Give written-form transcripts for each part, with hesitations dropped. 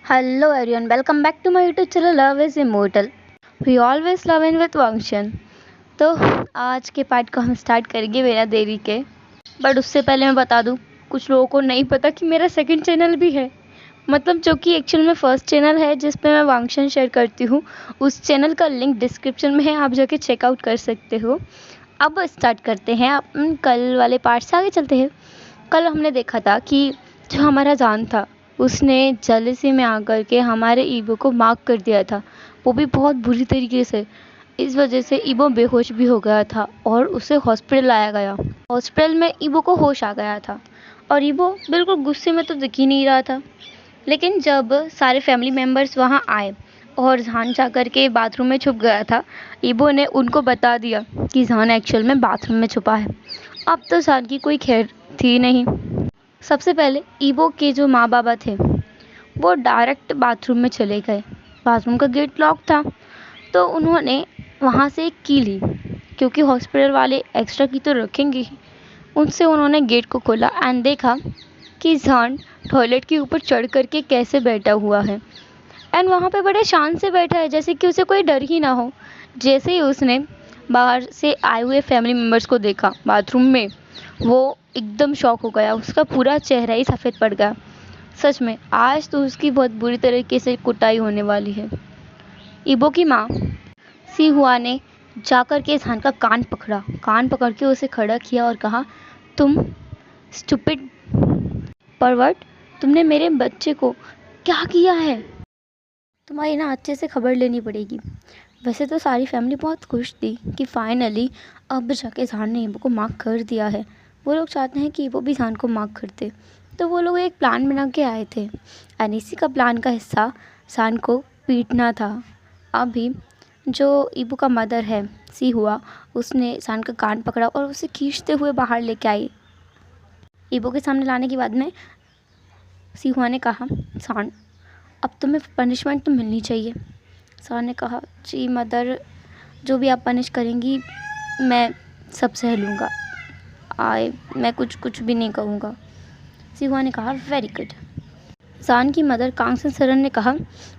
Hello everyone, welcome back to my YouTube channel Love is Immortal. We always love in with function. तो आज के part को हम start करेंगे बिना देरी के। बट उससे पहले मैं बता दूँ, कुछ लोगों को नहीं पता कि मेरा सेकंड चैनल भी है। मतलब जो कि एक्चुअल में फर्स्ट चैनल है जिस पे मैं फंक्शन शेयर करती हूँ, उस चैनल का लिंक डिस्क्रिप्शन में है, आप जाके चेकआउट कर सकते हो। अब स्टार्ट करते हैं, अपन कल वाले पार्ट से आगे चलते हैं। कल हमने देखा था कि जो हमारा जान था उसने जेलसी में आकर के हमारे ईबो को मार्क कर दिया था, वो भी बहुत बुरी तरीके से। इस वजह से ईबो बेहोश भी हो गया था और उसे हॉस्पिटल लाया गया। हॉस्पिटल में ईबो को होश आ गया था और ईबो बिल्कुल गुस्से में तो दिख ही नहीं रहा था। लेकिन जब सारे फैमिली मेम्बर्स वहाँ आए और जहान जा कर के बाथरूम में छुप गया था, ईबो ने उनको बता दिया कि जहान एक्चुअल में बाथरूम में छुपा है। अब तो जहान की कोई खैर थी नहीं। सबसे पहले ईबो के जो माँ बाबा थे वो डायरेक्ट बाथरूम में चले गए। बाथरूम का गेट लॉक था तो उन्होंने वहाँ से एक की ली, क्योंकि हॉस्पिटल वाले एक्स्ट्रा की तो रखेंगे ही। उनसे उन्होंने गेट को खोला एंड देखा कि जहान टॉयलेट के ऊपर चढ़ करके कैसे बैठा हुआ है एंड वहाँ पे बड़े शान से बैठा है, जैसे कि उसे कोई डर ही ना हो। जैसे ही उसने बाहर से आए हुए फैमिली मेम्बर्स को देखा बाथरूम में, वो एकदम शॉक हो गया। उसका पूरा चेहरा ही सफ़ेद पड़ गया। सच में आज तो उसकी बहुत बुरी तरीके से कुटाई होने वाली है। ईबो की माँ सी हुआ ने जाकर के जहान का कान पकड़ के उसे खड़ा किया और कहा, तुम स्टूपिड परवर्ट, तुमने मेरे बच्चे को क्या किया है? तुम्हारी ना अच्छे से खबर लेनी पड़ेगी। वैसे तो सारी फैमिली बहुत खुश थी कि फाइनली अब जाके जहान ने ईबो को मार्क कर दिया है। वो लोग चाहते हैं कि ईबो भी जहान को मार्क कर दे। तो वो लोग एक प्लान बना के आए थे एंड इसी का प्लान का हिस्सा जहान को पीटना था। अभी जो ईबो का मदर है सी हुआ, उसने जहान का कान पकड़ा और उसे खींचते हुए बाहर लेके आई। ईबो के सामने लाने के बाद में सी हुआ ने कहा, जहान अब तुम्हें पनिशमेंट तो मिलनी चाहिए। जहान ने कहा, जी मदर, जो भी आप पनिश करेंगी मैं सब सह लूँगा। मैं कुछ भी नहीं कहूँगा। सिहुआ ने कहा, वेरी गुड। जहान की मदर कांगसन सरन ने कहा,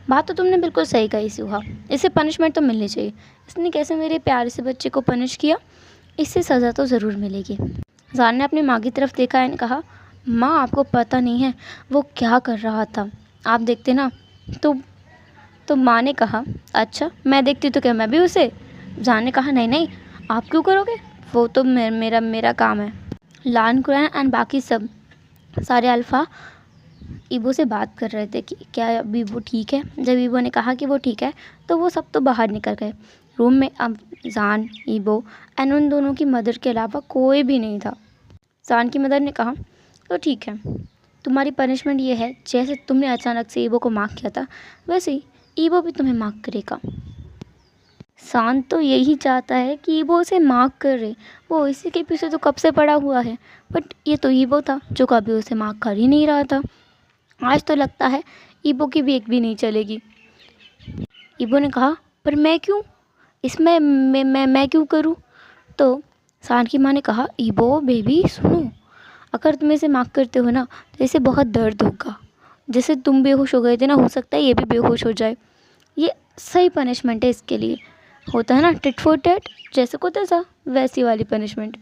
बात तो तुमने बिल्कुल सही कही सिहुआ, इसे पनिशमेंट तो मिलनी चाहिए। इसने कैसे मेरे प्यारे से बच्चे को पनिश किया, इससे सज़ा तो ज़रूर मिलेगी। जहान ने अपनी माँ की तरफ देखा और कहा, माँ आपको पता नहीं है वो क्या कर रहा था, आप देखते ना। तो माँ ने कहा, अच्छा मैं देखती तो क्या मैं भी उसे? जहान ने कहा, नहीं नहीं, आप क्यों करोगे, वो तो मेरा काम है। लान कुरैन एंड बाकी सब सारे अल्फ़ा ईबो से बात कर रहे थे कि क्या अभी वो ठीक है। जब ईबो ने कहा कि वो ठीक है तो वो सब तो बाहर निकल गए। रूम में अब जहान, ईबो एंड उन दोनों की मदर के अलावा कोई भी नहीं था। जहान की मदर ने कहा, तो ठीक है, तुम्हारी पनिशमेंट ये है, जैसे तुमने अचानक से ईबो को मार्क किया था वैसे ही ईबो भी तुम्हें मार्क करेगा। शान तो यही चाहता है कि ईबो उसे मार्क करे, वो इसी के पीछे तो कब से पड़ा हुआ है। बट ये तो ईबो था जो कभी उसे मार्क कर ही नहीं रहा था। आज तो लगता है ईबो की भी एक भी नहीं चलेगी। ईबो ने कहा, पर मैं क्यों, इसमें मैं क्यों करूं? तो शान की माँ ने कहा, ईबो बेबी सुनो, अगर तुम इसे मार्क करते हो ना तो इसे बहुत दर्द होगा। जैसे तुम बेहोश हो गए थे ना, हो सकता है ये भी बेहोश हो जाए। ये सही पनिशमेंट है इसके लिए। होता है ना टिट फॉर टैट, जैसे को तैसा, वैसी वाली पनिशमेंट।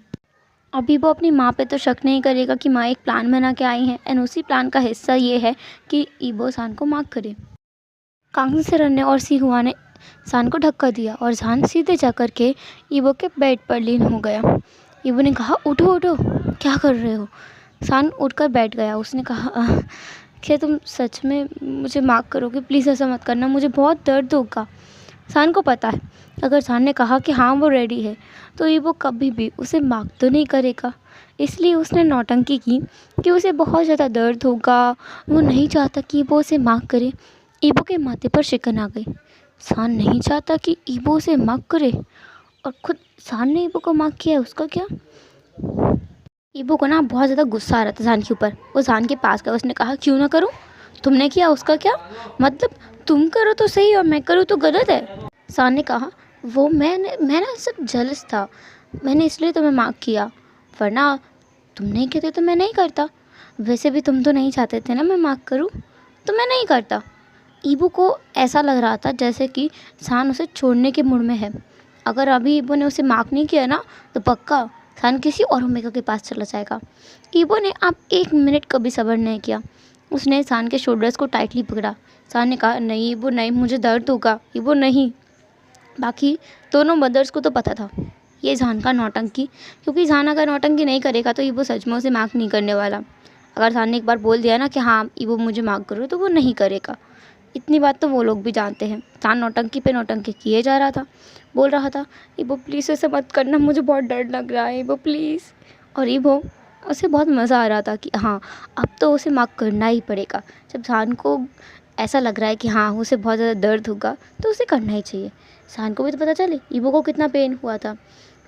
अभी वो अपनी माँ पे तो शक नहीं करेगा कि माँ एक प्लान बना के आई हैं एंड उसी प्लान का हिस्सा ये है कि ईबो शान को मार्क करे। कांगन सरन ने और सी हुआ ने शान को धक्का दिया और शान सीधे जा कर के ईबो के बेड पर लीन हो गया। ईबो ने कहा, उठो उठो, क्या कर रहे हो? शान उठकर बैठ गया। उसने कहा, क्या तुम सच में मुझे मार्क करोगे? प्लीज़ ऐसा मत करना, मुझे बहुत दर्द होगा। शान को पता है अगर शान ने कहा कि हाँ वो रेडी है तो ईबो कभी भी उसे मार्क तो नहीं करेगा। इसलिए उसने नौटंकी की कि उसे बहुत ज़्यादा दर्द होगा, वो नहीं चाहता कि ईबो उसे मार्क करे। ईबो के माथे पर शिकन आ गई। शान नहीं चाहता कि ईबो उसे मार्क करे और खुद शान ने ईबो को मार्क किया, उसका क्या? ईबो को ना बहुत ज़्यादा गुस्सा आ रहा था शान के ऊपर। वो शान के पास गया, उसने कहा, क्यों ना करूँ, तुमने किया उसका क्या मतलब? तुम करो तो सही और मैं करूँ तो गलत है। शान ने कहा, वो मैं ना सब जलस था, मैंने इसलिए तुम्हें मार्क किया, वरना तुम नहीं कहते तो मैं नहीं करता। वैसे भी तुम तो नहीं चाहते थे ना मैं मार्क करूँ, तो मैं नहीं करता। ईबो को ऐसा लग रहा था जैसे कि सान उसे छोड़ने के मूड में है। अगर अभी ईबो ने उसे माफ़ नहीं किया ना तो पक्का सान किसी और ओमेगा के पास चला जाएगा। ईबो ने अब 1 मिनट कभी सब्र नहीं किया। उसने सान के शोल्डर्स को टाइटली पकड़ा। सान ने कहा, नहीं ईबो नहीं, मुझे दर्द होगा। ईबो नहीं। बाकी दोनों मदर्स को तो पता था ये जान का नौटंकी, क्योंकि जान अगर नौटंकी नहीं करेगा तो ईबो सच में उसे माफ़ नहीं करने वाला। अगर जान ने एक बार बोल दिया ना कि हाँ ईबो मुझे माफ़ करो, तो वो नहीं करेगा। इतनी बात तो वो लोग भी जानते हैं। जान नौटंकी पे नौटंकी किए जा रहा था, बोल रहा था, ईबो प्लीज़ ऐसे मत करना, मुझे बहुत डर लग रहा है ईबो प्लीज़। और ईबो उसे बहुत मज़ा आ रहा था कि हाँ अब तो उसे माफ़ करना ही पड़ेगा। जब जान को ऐसा लग रहा है कि हाँ उसे बहुत ज़्यादा दर्द होगा तो उसे करना ही चाहिए। जान को भी तो पता चले ईबो को कितना पेन हुआ था।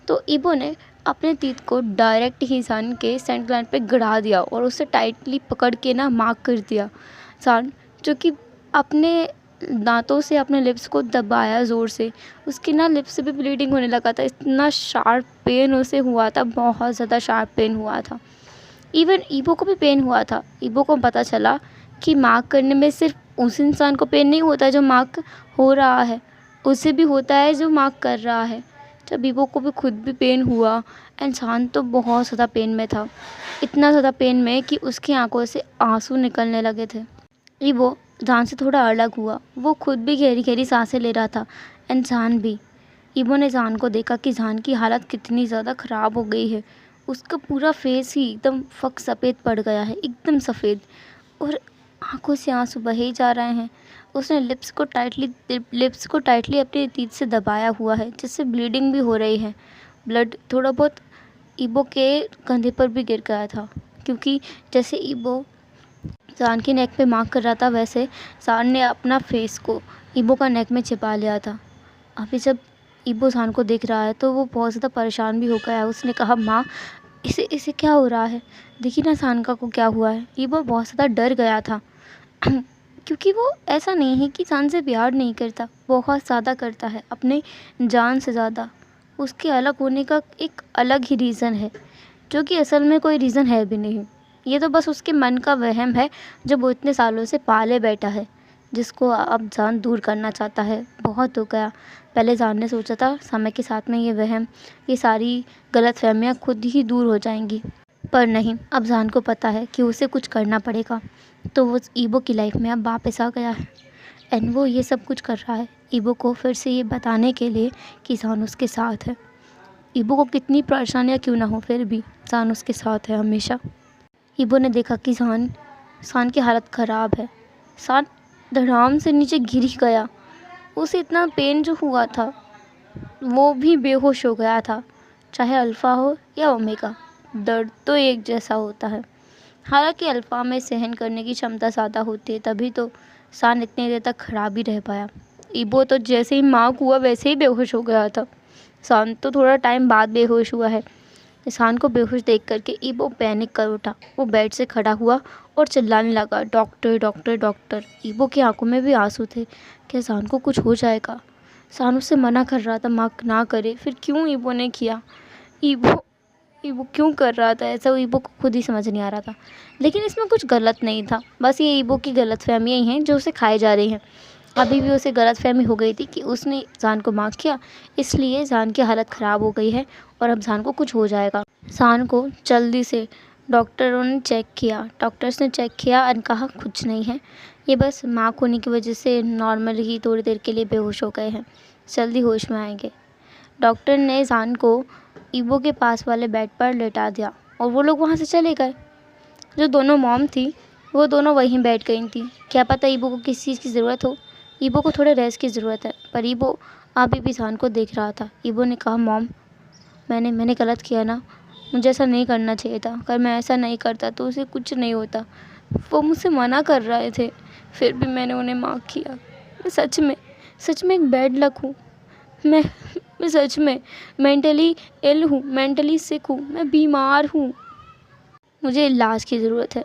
तो ईबो ने अपने तीत को डायरेक्ट ही सान के सेंट ग्लैंड पे गड़ा दिया और उसे टाइटली पकड़ के ना मार्क कर दिया। सान जो कि अपने दांतों से अपने लिप्स को दबाया ज़ोर से, उसकी ना लिप्स से भी ब्लीडिंग होने लगा था। इतना शार्प पेन उसे हुआ था, बहुत ज़्यादा शार्प पेन हुआ था। इवन ईबो को भी पेन हुआ था। ईबो को पता चला कि मार्क करने में सिर्फ उस इंसान को पेन नहीं होता जो मार्क हो रहा है, उसे भी होता है जो मार्क कर रहा है। जब ईबो को भी खुद भी पेन हुआ, इंसान तो बहुत ज़्यादा पेन में था, इतना ज़्यादा पेन में कि उसकी आंखों से आंसू निकलने लगे थे। ईबो जान से थोड़ा अलग हुआ, वो खुद भी गहरी गहरी सांसें ले रहा था, इंसान भी। ईबो ने जान को देखा कि जान की हालत कितनी ज़्यादा ख़राब हो गई है। उसका पूरा फेस ही एकदम फक सफ़ेद पड़ गया है, एकदम सफ़ेद, और आंखों से आंसू बहे ही जा रहे हैं। उसने लिप्स को टाइटली अपने तीत से दबाया हुआ है, जिससे ब्लीडिंग भी हो रही है। ब्लड थोड़ा बहुत ईबो के कंधे पर भी गिर गया था, क्योंकि जैसे ईबो जान की नेक पे मार्क कर रहा था, वैसे जान ने अपना फेस को ईबो का नेक में छिपा लिया था। अभी जब ईबो जान को देख रहा है तो वो बहुत ज़्यादा परेशान भी हो गया है। उसने कहा, माँ इसे इसे क्या हो रहा है, देखिए ना सानका को क्या हुआ है। ईबो बहुत ज़्यादा डर गया था क्योंकि वो ऐसा नहीं है कि जान से प्यार नहीं करता, बहुत ज़्यादा करता है, अपने जान से ज़्यादा। उसके अलग होने का एक अलग ही रीज़न है, जो कि असल में कोई रीज़न है भी नहीं। ये तो बस उसके मन का वहम है जो वो इतने सालों से पाले बैठा है, जिसको अब जान दूर करना चाहता है। बहुत हो गया। पहले जान ने सोचा था समय के साथ में ये वहम, ये सारी गलतफहमियां खुद ही दूर हो जाएंगी, पर नहीं, अब जान को पता है कि उसे कुछ करना पड़ेगा। तो वो ईबो की लाइफ में अब वापस आ गया है, एंड वो ये सब कुछ कर रहा है ईबो को फिर से ये बताने के लिए कि जान उसके साथ है। ईबो को कितनी परेशानियाँ क्यों ना हो, फिर भी जान उसके साथ है हमेशा। ईबो ने देखा कि सान की हालत ख़राब है। सान धड़ाम से नीचे गिर ही गया। उसे इतना पेन जो हुआ था, वो भी बेहोश हो गया था। चाहे अल्फ़ा हो या ओमेगा, दर्द तो एक जैसा होता है। हालांकि अल्फ़ा में सहन करने की क्षमता ज़्यादा होती है, तभी तो सान इतनी देर तक खड़ा भी रह पाया। ईबो तो जैसे ही मार्क हुआ वैसे ही बेहोश हो गया था। सान तो थोड़ा टाइम बाद बेहोश हुआ है। सान को बेहोश देख करके ईबो पैनिक कर उठा। वो बेड से खड़ा हुआ और चिल्लाने लगा, डॉक्टर डॉक्टर डॉक्टर। ईबो की आंखों में भी आंसू थे। क्या सान को कुछ हो जाएगा? सान उससे मना कर रहा था, माँ ना करे, फिर क्यों ईबो ने किया? ईबो ईबो क्यों कर रहा था ऐसा? ईबो को खुद ही समझ नहीं आ रहा था। लेकिन इसमें कुछ गलत नहीं था, बस ये ईबो की गलतफहमियाँ ही हैं जो उसे खाई जा रही हैं। अभी भी उसे गलतफहमी हो गई थी कि उसने जान को मार किया, इसलिए जान की हालत ख़राब हो गई है और अब जान को कुछ हो जाएगा। जान को जल्दी से डॉक्टरों ने चेक किया। डॉक्टर्स ने चेक किया और कहा कुछ नहीं है, ये बस मार्क होने की वजह से नॉर्मल ही थोड़ी देर के लिए बेहोश हो गए हैं, जल्दी होश में आएंगे। डॉक्टर ने जान को ईबो के पास वाले बेड पर लेटा दिया और वो लोग वहाँ से चले गए। जो दोनों मॉम थी वो दोनों वहीं बैठ गई थी। क्या पता ईबो को किस चीज़ की ज़रूरत हो। ईबो को थोड़े रेस्ट की ज़रूरत है, पर ईबो अभी भी जान को देख रहा था। ईबो ने कहा, मॉम मैंने गलत किया ना, मुझे ऐसा नहीं करना चाहिए था। अगर मैं ऐसा नहीं करता तो उसे कुछ नहीं होता। वो मुझसे मना कर रहे थे, फिर भी मैंने उन्हें माफ़ किया। मैं सच में एक बैड लक हूँ। मैं सच में मेंटली इल हूँ, मेंटली सिक हूँ, मैं बीमार हूँ, मुझे इलाज की ज़रूरत है।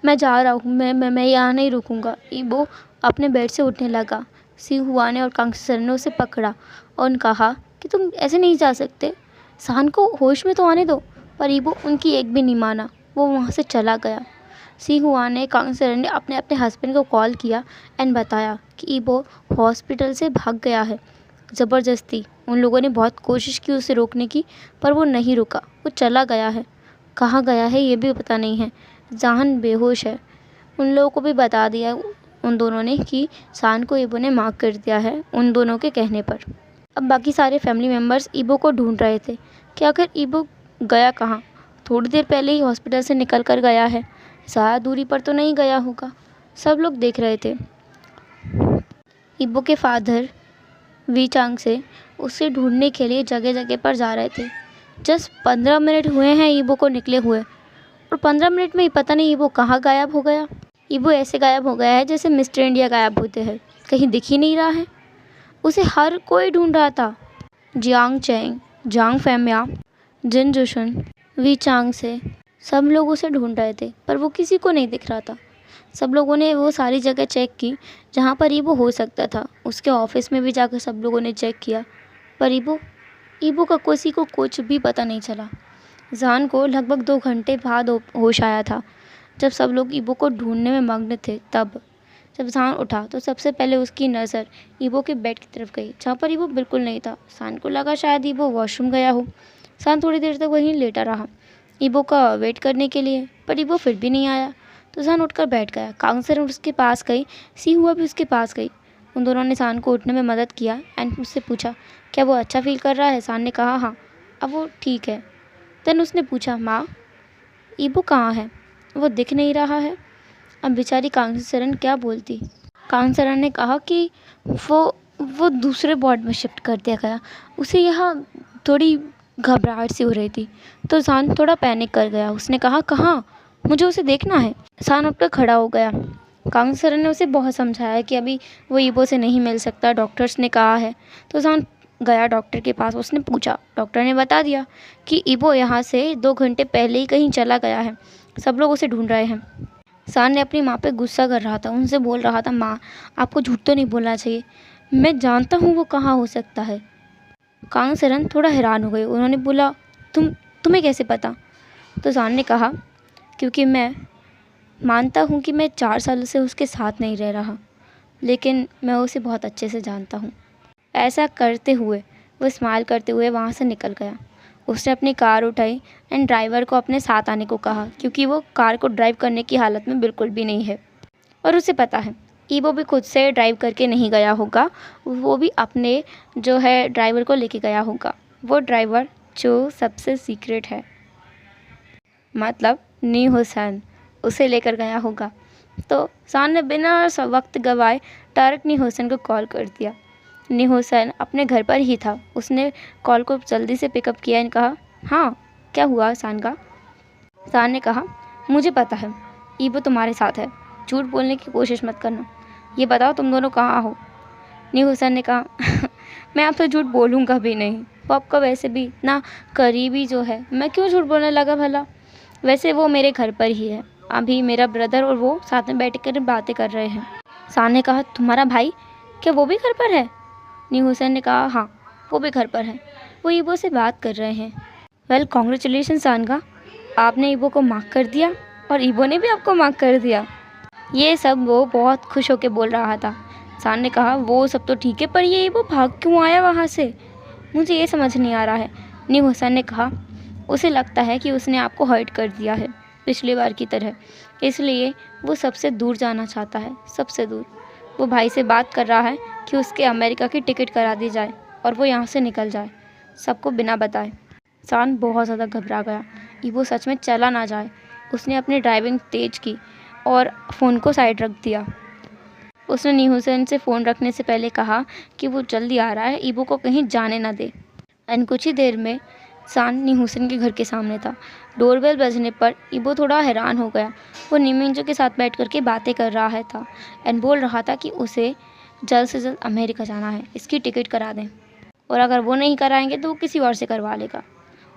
मैं जा रहा हूँ, मैं यहाँ नहीं रुकूँगा। ईबो अपने बेड से उठने लगा। सिंहुआ ने और कांगसर ने उसे पकड़ा और कहा कि तुम ऐसे नहीं जा सकते, सान को होश में तो आने दो। पर ईबो उनकी एक भी नहीं माना, वो वहाँ से चला गया। सी हुआ ने काउंसलर ने अपने अपने हस्बैंड को कॉल किया एंड बताया कि ईबो हॉस्पिटल से भाग गया है ज़बरदस्ती। उन लोगों ने बहुत कोशिश की उसे रोकने की, पर वो नहीं रुका, वो चला गया है। कहाँ गया है ये भी पता नहीं है। जहान बेहोश है। उन लोगों को भी बता दिया उन दोनों ने कि शान को ईबो ने मार कर दिया है, उन दोनों के कहने पर। अब बाकी सारे फैमिली मेम्बर्स ईबो को ढूंढ रहे थे कि आखिर ईबो गया कहाँ। थोड़ी देर पहले ही हॉस्पिटल से निकल कर गया है, ज़्यादा दूरी पर तो नहीं गया होगा। सब लोग देख रहे थे। ईबो के फादर वी चांग से उसे ढूंढने के लिए जगह जगह पर जा रहे थे। जस्ट 15 मिनट हुए हैं ईबो को निकले हुए, और 15 मिनट में ही पता नहीं ईबो कहाँ गायब हो गया। ईबो ऐसे गायब हो गया है जैसे मिस्टर इंडिया गायब होते हैं, कहीं दिख ही नहीं रहा है। उसे हर कोई ढूंढ रहा था। Jiang Chang, Zhang Famia, Jin Jushan, Wei Chang से सब लोग उसे ढूंढ रहे थे, पर वो किसी को नहीं दिख रहा था। सब लोगों ने वो सारी जगह चेक की जहाँ पर ईबो हो सकता था। उसके ऑफिस में भी जाकर सब लोगों ने चेक किया, पर ईबो का किसी को कुछ भी पता नहीं चला। जान को लगभग 2 घंटे बाद होश आया था। जब सब लोग ईबो को ढूंढने में मग्न थे, तब जब जान उठा तो सबसे पहले उसकी नज़र ईबो के बेड की तरफ गई, जहाँ पर ईबो बिल्कुल नहीं था। जान को लगा शायद ईबो वॉशरूम गया हो। जान थोड़ी देर तक वहीं लेटा रहा ईबो का वेट करने के लिए, पर ईबो फिर भी नहीं आया। तो जान उठकर बैठ गया। काउंसलर उसके पास गई, सी हुआ भी उसके पास गई। उन दोनों ने सान को उठने में मदद किया एंड उससे पूछा क्या वो अच्छा फील कर रहा है। सान ने कहा हाँ, अब वो ठीक है। देन उसने पूछा माँ, ईबो कहाँ है? वो दिख नहीं रहा है। अब बेचारी काउंसलर क्या बोलती। काउंसलर ने कहा कि वो दूसरे वार्ड में शिफ्ट कर दिया गया। उसे यहाँ थोड़ी घबराहट सी हो रही थी, तो सान थोड़ा पैनिक कर गया। उसने कहा कहाँ? मुझे उसे देखना है। सान उठकर खड़ा हो गया। काउंसलर ने उसे बहुत समझाया कि अभी वो ईबो से नहीं मिल सकता, डॉक्टर्स ने कहा है। तो सान गया डॉक्टर के पास। उसने पूछा, डॉक्टर ने बता दिया कि ईबो यहाँ से 2 घंटे पहले ही कहीं चला गया है, सब लोग उसे ढूंढ रहे हैं। सान ने अपनी माँ पे गुस्सा कर रहा था, उनसे बोल रहा था माँ आपको झूठ तो नहीं बोलना चाहिए, मैं जानता हूँ वो कहाँ हो सकता है। काउंसलर थोड़ा हैरान हो गए। उन्होंने बोला तुम्हें कैसे पता? तो सान ने कहा क्योंकि मैं मानता हूँ कि मैं 4 साल से उसके साथ नहीं रह रहा, लेकिन मैं उसे बहुत अच्छे से जानता हूँ। ऐसा करते हुए वो स्माइल करते हुए वहाँ से निकल गया। उसने अपनी कार उठाई एंड ड्राइवर को अपने साथ आने को कहा, क्योंकि वो कार को ड्राइव करने की हालत में बिल्कुल भी नहीं है। और उसे पता है ईबो भी खुद से ड्राइव करके नहीं गया होगा, वो भी अपने जो है ड्राइवर को लेके गया होगा। वो ड्राइवर जो सबसे सीक्रेट है, मतलब नी हुसैन, उसे लेकर गया होगा। तो सान ने बिना वक्त गवाए डायरेक्ट नी हुसैन को कॉल कर दिया। नी हुसैन अपने घर पर ही था। उसने कॉल को जल्दी से पिकअप किया और कहा हाँ क्या हुआ सान का? सान ने कहा मुझे पता है ईबो तुम्हारे साथ है, झूठ बोलने की कोशिश मत करना, ये बताओ तुम दोनों कहाँ हो? नी हुसैन ने कहा मैं आपसे झूठ बोलूँगा भी नहीं, वो आपका वैसे भी इतना करीबी जो है, मैं क्यों झूठ बोलने लगा भला? वैसे वो मेरे घर पर ही है, अभी मेरा ब्रदर और वो साथ में बैठ कर बातें कर रहे हैं। सान ने कहा तुम्हारा भाई, क्या वो भी घर पर है? नी हुसैन ने कहा हाँ वो भी घर पर है, वो ईबो से बात कर रहे हैं। वेल कॉन्ग्रेचुलेशन सान का, आपने ईबो को माफ़ कर दिया और ईबो ने भी आपको माफ़ कर दिया। ये सब वो बहुत खुश होकर बोल रहा था। सान ने कहा वो सब तो ठीक है, पर ये ईबो भाग क्यों आया वहाँ से, मुझे ये समझ नहीं आ रहा है। नी हुसैन ने कहा उसे लगता है कि उसने आपको हर्ट कर दिया है पिछली बार की तरह, इसलिए वो सबसे दूर जाना चाहता है, सबसे दूर। वो भाई से बात कर रहा है कि उसके अमेरिका की टिकट करा दी जाए और वो यहाँ से निकल जाए, सबको बिना बताए। सान बहुत ज़्यादा घबरा गया, ईबो सच में चला ना जाए। उसने अपनी ड्राइविंग तेज की और फ़ोन को साइड रख दिया। उसने नी हुसैन से फ़ोन रखने से पहले कहा कि वो जल्दी आ रहा है, ईबो को कहीं जाने ना दे। एंड कुछ ही देर में सान नी हुसैन के घर के सामने था। डोरबेल बजने पर ईबो थोड़ा हैरान हो गया। वो नीमिंजो के साथ बैठ करके बातें कर रहा था एंड बोल रहा था कि उसे जल्द से जल्द अमेरिका जाना है, इसकी टिकट करा दें, और अगर वो नहीं कराएंगे तो वो किसी और से करवा लेगा,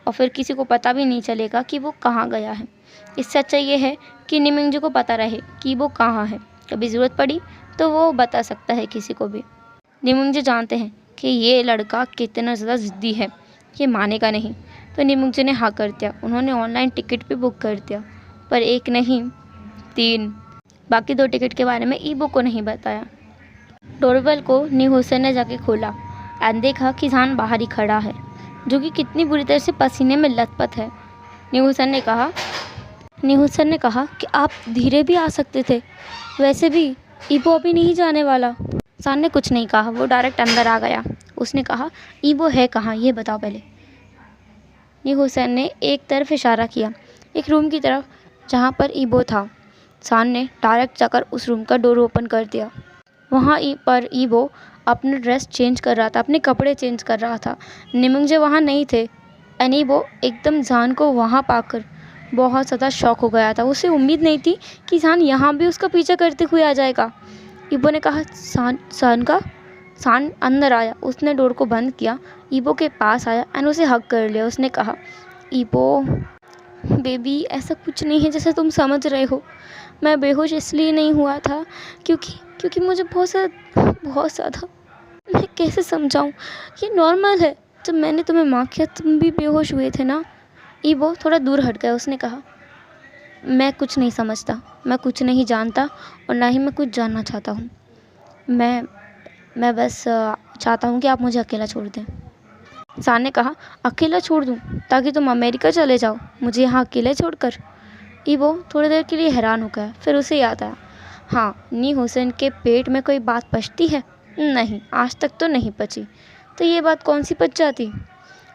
और फिर किसी को पता भी नहीं चलेगा कि वो कहाँ गया है। इससे अच्छा ये है कि नीमिंजो को पता रहे कि वो कहाँ है, कभी ज़रूरत पड़ी तो वो बता सकता है किसी को भी। नीमिंजो जानते हैं कि ये लड़का कितना ज़्यादा ज़िद्दी है, ये मानेगा नहीं। तो नीमिंजो ने हाँ कर दिया। उन्होंने ऑनलाइन टिकट भी बुक कर दिया, पर एक नहीं 3। बाकी 2 टिकट के बारे में ईबो को नहीं बताया। डोरबेल को न्यूहुसन ने जाके खोला एंड देखा कि जान बाहर ही खड़ा है, जो कि कितनी बुरी तरह से पसीने में लथपथ है। न्यूहुसन ने कहा कि आप धीरे भी आ सकते थे, वैसे भी ईबो अभी नहीं जाने वाला। जान ने कुछ नहीं कहा, वो डायरेक्ट अंदर आ गया। उसने कहा, ईबो है कहाँ, ये बताओ पहले। न्यूहुसन ने एक तरफ इशारा किया, एक रूम की तरफ जहाँ पर ईबो था। सान ने डायरेक्ट जाकर उस रूम का डोर ओपन कर दिया। वहाँ पर ईबो अपना ड्रेस चेंज कर रहा था, अपने कपड़े चेंज कर रहा था। निमिंगजे वहाँ नहीं थे एंड ईबो एकदम जान को वहाँ पाकर बहुत ज़्यादा शॉक हो गया था। उसे उम्मीद नहीं थी कि जान यहाँ भी उसका पीछा करते हुए आ जाएगा। ईबो ने कहा, सान अंदर आया। उसने डोर को बंद किया, ईबो के पास आया एंड उसे हग कर लिया। उसने कहा, ईबो बेबी, ऐसा कुछ नहीं है जैसे तुम समझ रहे हो। मैं बेहोश इसलिए नहीं हुआ था क्योंकि मुझे बहुत ज़्यादा मैं कैसे समझाऊं, ये नॉर्मल है। जब मैंने तुम्हें मार किया तुम भी बेहोश हुए थे ना। ईबो थोड़ा दूर हट गया। उसने कहा, मैं कुछ नहीं समझता, मैं कुछ नहीं जानता और ना ही मैं कुछ जानना चाहता हूँ। मैं बस चाहता हूँ कि आप मुझे अकेला छोड़ दें। सान ने कहा, अकेला छोड़ दूँ ताकि तुम अमेरिका चले जाओ, मुझे यहाँ अकेले छोड़कर। ईबो थोड़ी देर के लिए हैरान हो गया, फिर उसे याद आया, हाँ, न्यूहुसन के पेट में कोई बात पचती है? नहीं, आज तक तो नहीं पची, तो ये बात कौन सी पच जाती?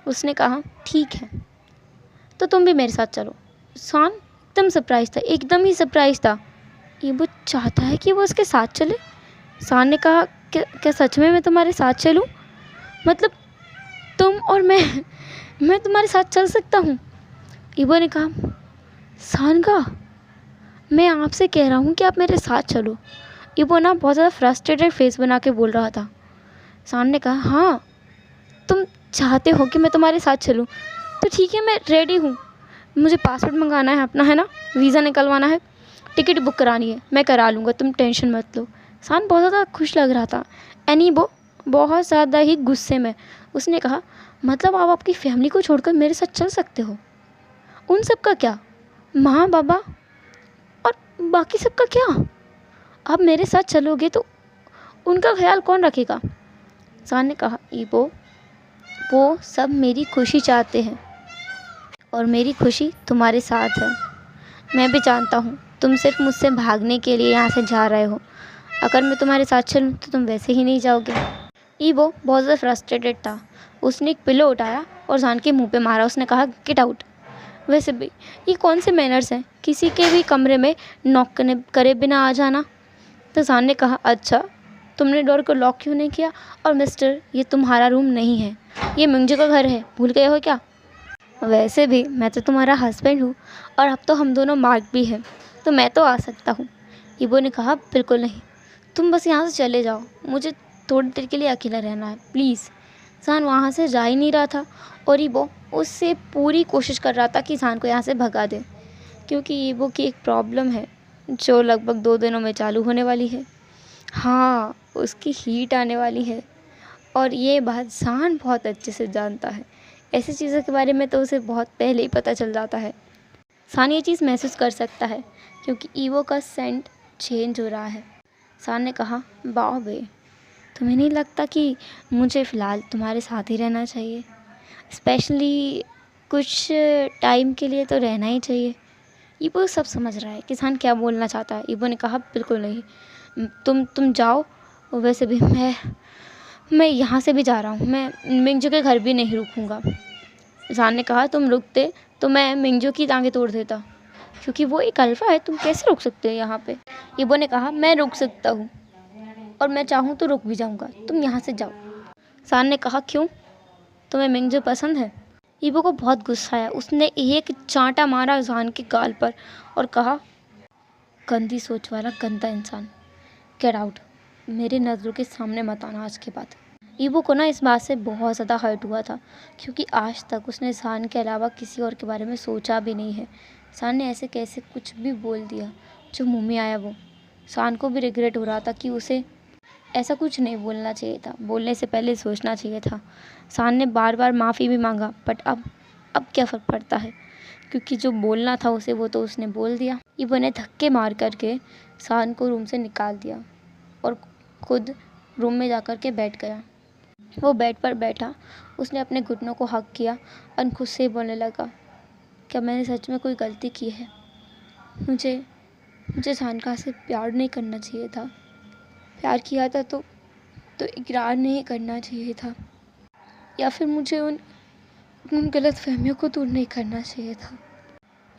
उसने कहा, ठीक है, तो तुम भी मेरे साथ चलो। सान एकदम ही सरप्राइज था। ईबो चाहता है कि वो उसके साथ चले। सान ने कहा, क्या सच में मैं तुम्हारे साथ चलूं? मतलब तुम और मैं तुम्हारे साथ चल सकता हूँ? ईबो ने कहा, सान का, मैं आपसे कह रहा हूँ कि आप मेरे साथ चलो। ईबो ना बहुत ज़्यादा फ्रस्ट्रेटेड फेस बना के बोल रहा था। सान ने कहा, हाँ, तुम चाहते हो कि मैं तुम्हारे साथ चलूँ, तो ठीक है, मैं रेडी हूँ। मुझे पासपोर्ट मंगाना है अपना, है ना, वीज़ा निकलवाना है, टिकट बुक करानी है, मैं करा लूँगा, तुम टेंशन मत लो। सान बहुत ज़्यादा खुश लग रहा था। ईबो बहुत ज़्यादा ही गुस्से में। उसने कहा, मतलब आप आपकी फैमिली को छोड़कर मेरे साथ चल सकते हो? उन सब का क्या? माँ बाबा और बाकी सब का क्या? आप मेरे साथ चलोगे तो उनका ख्याल कौन रखेगा? सान ने कहा, ईबो, वो सब मेरी खुशी चाहते हैं और मेरी खुशी तुम्हारे साथ है। मैं भी जानता हूँ तुम सिर्फ मुझसे भागने के लिए यहाँ से जा रहे हो। अगर मैं तुम्हारे साथ चलूँ तो तुम वैसे ही नहीं जाओगे। ईबो बहुत ज़्यादा फ्रस्ट्रेटेड था। उसने एक पिलो उठाया और जान के मुंह पे मारा। उसने कहा, गेट आउट। वैसे भी ये कौन से मैनर्स हैं, किसी के भी कमरे में नॉक करे बिना आ जाना? तो जान ने कहा, अच्छा, तुमने डोर को लॉक क्यों नहीं किया? और मिस्टर, ये तुम्हारा रूम नहीं है, ये मिंगजू का घर है, भूल गए हो क्या? वैसे भी मैं तो तुम्हारा हस्बैंड हूँ और अब तो हम दोनों मार्क भी हैं, तो मैं तो आ सकता हूँ। ईबो ने कहा, बिल्कुल नहीं, तुम बस यहाँ से चले जाओ, मुझे थोड़ी देर के लिए अकेला रहना है, प्लीज़। जान वहाँ से जा ही नहीं रहा था और ईबो उससे पूरी कोशिश कर रहा था कि जान को यहाँ से भगा दे, क्योंकि ईबो की एक प्रॉब्लम है जो लगभग 2 दिनों में चालू होने वाली है। हाँ, उसकी हीट आने वाली है और ये बात जान बहुत अच्छे से जानता है। ऐसी चीज़ों के बारे में तो उसे बहुत पहले ही पता चल जाता है। सान ये चीज़ महसूस कर सकता है क्योंकि ईवो का सेंट चेंज हो रहा है। सान ने कहा, वाह बे, तुम्हें नहीं लगता कि मुझे फ़िलहाल तुम्हारे साथ ही रहना चाहिए? स्पेशली कुछ टाइम के लिए तो रहना ही चाहिए। ईबो सब समझ रहा है कि सान क्या बोलना चाहता है। ईबो ने कहा, बिल्कुल नहीं, तुम जाओ। वैसे भी मैं यहाँ से भी जा रहा हूँ, मैं मिंगजू के घर भी नहीं रुकूँगा। सान ने कहा, तुम रुकते तो मैं मिंगजू की टांगें तोड़ देता, क्योंकि वो एक अल्फ़ा है, तुम कैसे रुक सकते हो यहाँ पे? ईबो ने कहा, मैं रुक सकता हूँ और मैं चाहूँ तो रुक भी जाऊँगा, तुम यहाँ से जाओ। सान ने कहा, क्यों, तुम्हें मिंगजू पसंद है? ईबो को बहुत गुस्सा आया। उसने एक चांटा मारा सान के गाल पर और कहा, गंदी सोच वाला गंदा इंसान, गेट आउट, मेरे नज़रों के सामने मत आना आज के बाद। ईबो को ना इस बात से बहुत ज़्यादा हर्ट हुआ था, क्योंकि आज तक उसने सान के अलावा किसी और के बारे में सोचा भी नहीं है। सान ने ऐसे कैसे कुछ भी बोल दिया जो मुंह में आया वो। सान को भी रिग्रेट हो रहा था कि उसे ऐसा कुछ नहीं बोलना चाहिए था, बोलने से पहले सोचना चाहिए था। सान ने बार बार माफ़ी भी मांगा, बट अब क्या फ़र्क पड़ता है, क्योंकि जो बोलना था उसे वो तो उसने बोल दिया। ईबो ने धक्के मार करके शान को रूम से निकाल दिया और खुद रूम में जा कर के बैठ गया। वो बेड पर बैठा, उसने अपने घुटनों को हक किया और खुद से बोलने लगा, क्या मैंने सच में कोई गलती की है? मुझे शानका से प्यार नहीं करना चाहिए था। प्यार किया था तो इकरार नहीं करना चाहिए था, या फिर मुझे उन गलत फहमियों को दूर नहीं करना चाहिए था,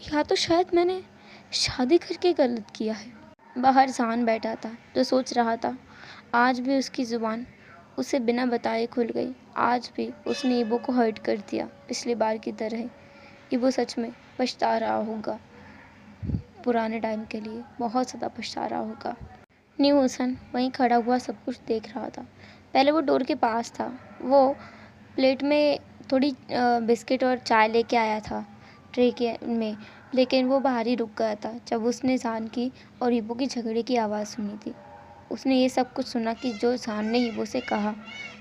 या तो शायद मैंने शादी करके गलत किया है। बाहर शान बैठा था जो सोच रहा था। आज भी उसकी ज़ुबान उसे बिना बताए खुल गई। आज भी उसने ईबो को हर्ट कर दिया, पिछली बार की तरह। ईबो सच में पछता रहा होगा, पुराने टाइम के लिए बहुत ज़्यादा पछता रहा होगा। न्यू हुसन वहीं खड़ा हुआ सब कुछ देख रहा था। पहले वो डोर के पास था। वो प्लेट में थोड़ी बिस्किट और चाय लेके आया था ट्रे के में, लेकिन वो बाहर ही रुक गया था जब उसने शान की और ईबो की झगड़े की आवाज़ सुनी थी। उसने ये सब कुछ सुना कि जो शान ने ईबो से कहा,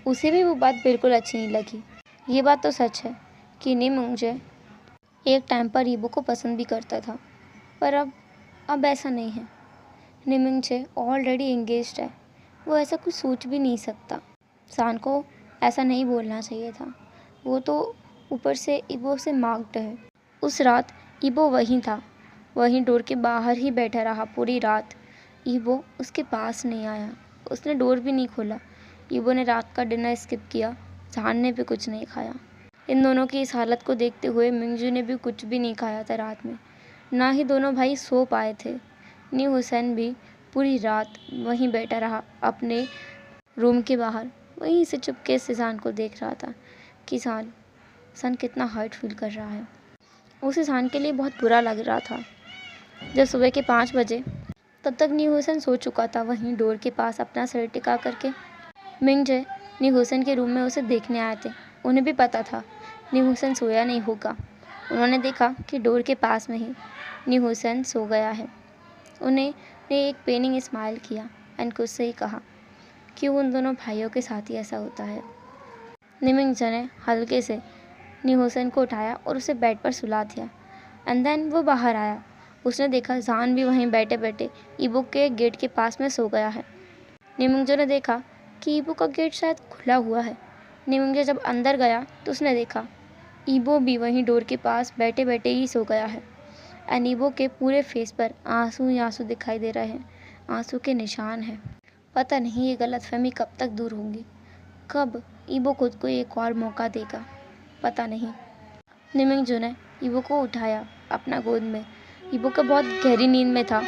उसे भी वो बात बिल्कुल अच्छी नहीं लगी। ये बात तो सच है कि मुझे एक टाइम पर ईबो को पसंद भी करता था, पर अब ऐसा नहीं है। निमिंगचे ऑलरेडी एंगेज्ड है। वो ऐसा कुछ सोच भी नहीं सकता। शान को ऐसा नहीं बोलना चाहिए था। वो तो ऊपर से ईबो से मार्क्ड है। उस रात ईबो वहीं था, वहीं डोर के बाहर ही बैठा रहा पूरी रात। ईबो उसके पास नहीं आया, उसने डोर भी नहीं खोला। ईबो ने रात का डिनर स्किप किया। शान ने भी कुछ नहीं खाया। इन दोनों की इस हालत को देखते हुए मिंगजू ने भी कुछ भी नहीं खाया था रात में। ना ही दोनों भाई सो पाए थे। न्यू हुसैन भी पूरी रात वहीं बैठा रहा अपने रूम के बाहर। वहीं से चुपके से शान को देख रहा था कि शान कितना हर्ट फील कर रहा है। उसे शान के लिए बहुत बुरा लग रहा था। जब सुबह के 5 बजे, तब तक न्यू हुसैन सो चुका था वहीं डोर के पास अपना सर टिका करके। मिंगजे न्यू हुसैन के रूम में उसे देखने आए थे। उन्हें भी पता था न्यू हुसैन सोया नहीं होगा। उन्होंने देखा कि डोर के पास में ही न्यू हुसैन सो गया है। उन्हें एक पेनिंग स्माइल किया एंड खुद से ही कहा कि उन दोनों भाइयों के साथ ही ऐसा होता है। निमिंगजे ने हल्के से न्यू हुसैन को उठाया और उसे बेड पर सुला दिया। एंड देन वो बाहर आया। उसने देखा शान भी वहीं बैठे बैठे ईबो के गेट के पास में सो गया है। निमिंगजे ने देखा कि ईबो का गेट शायद खुला हुआ है। निमिंगजे जब अंदर गया तो उसने देखा ईबो भी वहीं डोर के पास बैठे बैठे ही सो गया है। एंड ईबो के पूरे फेस पर आंसू ही आंसू दिखाई दे रहे हैं, आंसू के निशान हैं। पता नहीं ये गलतफहमी कब तक दूर होगी, कब ईबो खुद को एक और मौका देगा, पता नहीं। निमिंगजू ने ईबो को उठाया अपना गोद में। ईबो का बहुत गहरी नींद में था।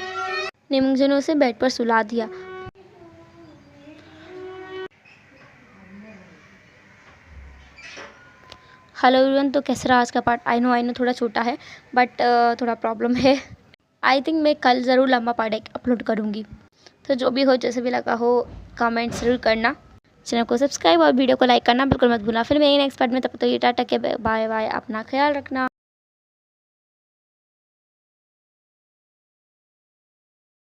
निमिंगजू ने उसे बेड पर सुला दिया। हेलो एवरीवन, तो कैसा रहा आज का पार्ट? आई नो थोड़ा छोटा है, बट थोड़ा प्रॉब्लम है। आई थिंक मैं कल ज़रूर लंबा पार्ट एक अपलोड करूँगी। तो जो भी हो, जैसे भी लगा हो, कमेंट ज़रूर करना। चैनल को सब्सक्राइब और वीडियो को लाइक करना बिल्कुल मत भूलना। फिर मैं नेक्स्ट पार्ट में, तब तक ये टाटा के बाय बाय, अपना ख्याल रखना।